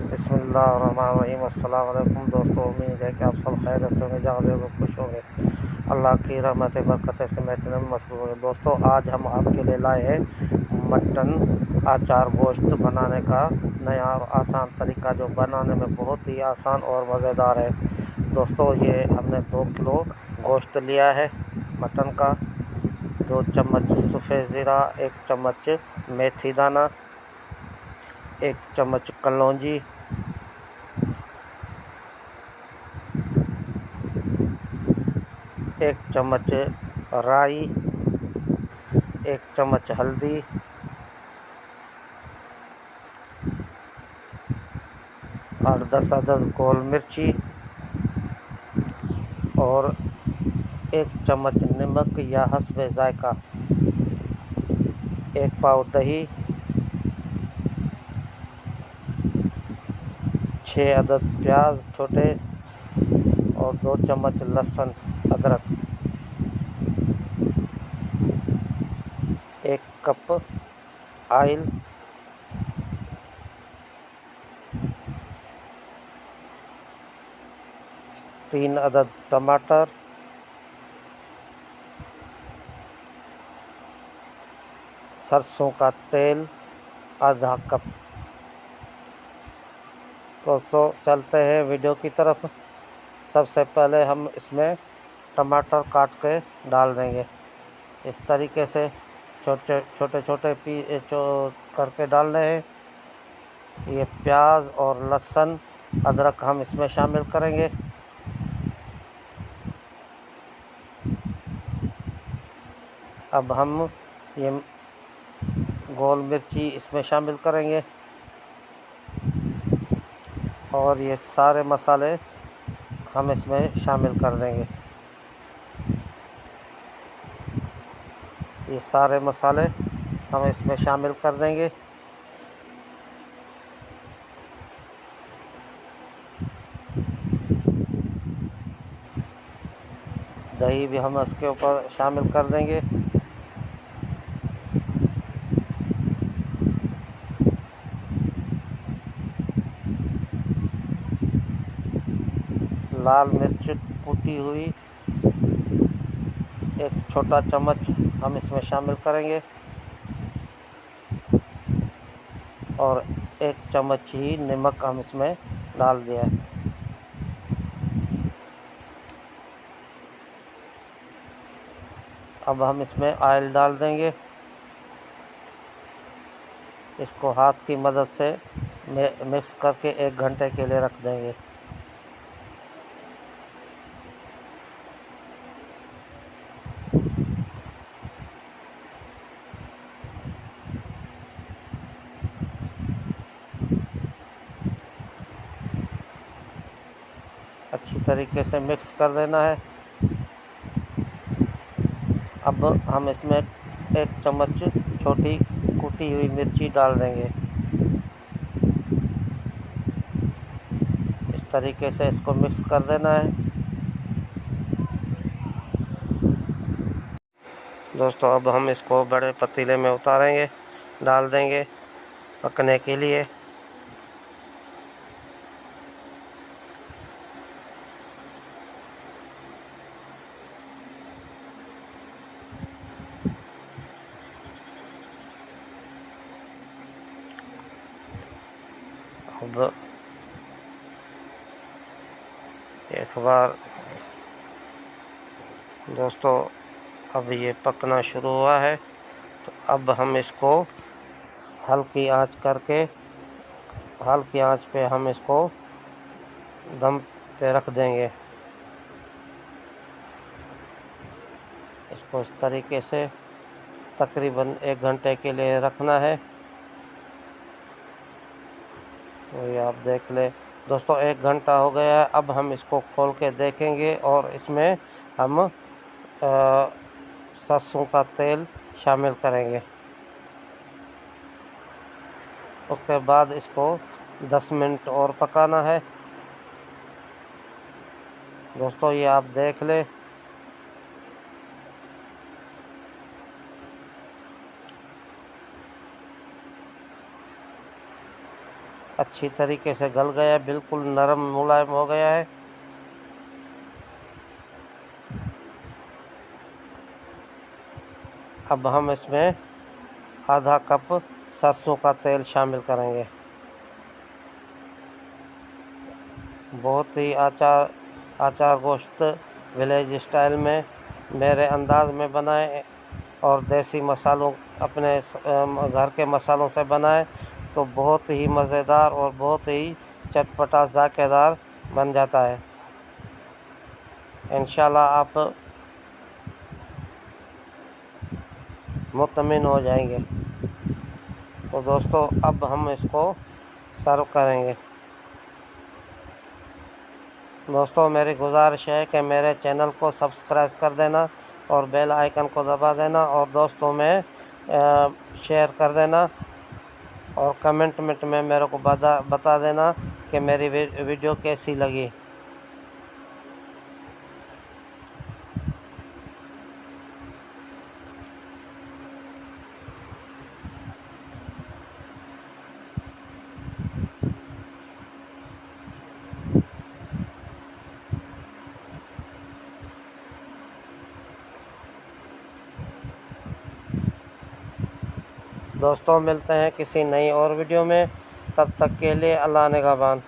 बिस्मिल्लाहिर्रहमानिर्रहीम। अस्सलाम वालेकुम दोस्तों, उम्मीद है कि आप सब खैरियत से होंगे, जहाँ भी होंगे खुश होंगे। अल्लाह की रहमत बरकत से मैं चैनल में मसरूफ़ हूँ। दोस्तों, आज हम आपके लिए लाए हैं मटन अचार गोश्त बनाने का नया और आसान तरीका, जो बनाने में बहुत ही आसान और मज़ेदार है। दोस्तों, ये हमने 2 किलो गोश्त लिया है मटन का, 2 चम्मच सफ़ेद ज़ीरा, 1 चम्मच मेथी दाना, 1 चम्मच कलौंजी, 1 चम्मच राई, 1 चम्मच हल्दी, 8-10 अदद गोल मिर्ची और 1 चम्मच नमक या हस्बे जायका, 1 पाव दही, 6 अदद प्याज छोटे और 2 चम्मच लहसुन अदरक, 1 कप ऑयल, 3 अदद टमाटर, सरसों का तेल आधा कप। तो चलते हैं वीडियो की तरफ। सबसे पहले हम इसमें टमाटर काट के डाल देंगे। इस तरीके से छोटे छोटे करके डालने हैं। ये प्याज और लहसुन अदरक हम इसमें शामिल करेंगे। अब हम ये गोल मिर्ची इसमें शामिल करेंगे और ये सारे मसाले हम इसमें शामिल कर देंगे। ये सारे मसाले हम इसमें शामिल कर देंगे। दही भी हम इसके ऊपर शामिल कर देंगे। लाल मिर्च कुटी हुई 1 छोटा चम्मच हम इसमें शामिल करेंगे और 1 चम्मच ही नमक हम इसमें डाल दिया है। अब हम इसमें ऑयल डाल देंगे। इसको हाथ की मदद से मिक्स करके 1 घंटे के लिए रख देंगे। अच्छी तरीके से मिक्स कर देना है। अब हम इसमें 1 चम्मच छोटी कुटी हुई मिर्ची डाल देंगे। इस तरीके से इसको मिक्स कर देना है। दोस्तों, अब हम इसको बड़े पतीले में उतारेंगे, डाल देंगे पकने के लिए। अब एक बार दोस्तों, अब ये पकना शुरू हुआ है, तो अब हम इसको हल्की आंच पे हम इसको दम पे रख देंगे। इसको इस तरीके से तकरीबन 1 घंटे के लिए रखना है। तो ये आप देख ले दोस्तों, 1 घंटा हो गया है। अब हम इसको खोल के देखेंगे और इसमें हम सरसों का तेल शामिल करेंगे। उसके बाद इसको 10 मिनट और पकाना है। दोस्तों, ये आप देख ले, अच्छी तरीके से गल गया, बिल्कुल नरम मुलायम हो गया है। अब हम इसमें आधा कप सरसों का तेल शामिल करेंगे। बहुत ही अचार गोश्त विलेज स्टाइल में मेरे अंदाज में बनाएं और देसी मसालों अपने घर के मसालों से बनाएं तो बहुत ही मज़ेदार और बहुत ही चटपटा ज़ायकेदार बन जाता है। इंशाल्लाह आप मुतमिन हो जाएंगे। तो दोस्तों अब हम इसको सर्व करेंगे। दोस्तों मेरी गुजारिश है कि मेरे चैनल को सब्सक्राइब कर देना और बेल आइकन को दबा देना और दोस्तों में शेयर कर देना और कमेंट में मेरे को बता देना कि मेरी वीडियो कैसी लगी। दोस्तों मिलते हैं किसी नई और वीडियो में, तब तक के लिए अल्लाह निगहबान।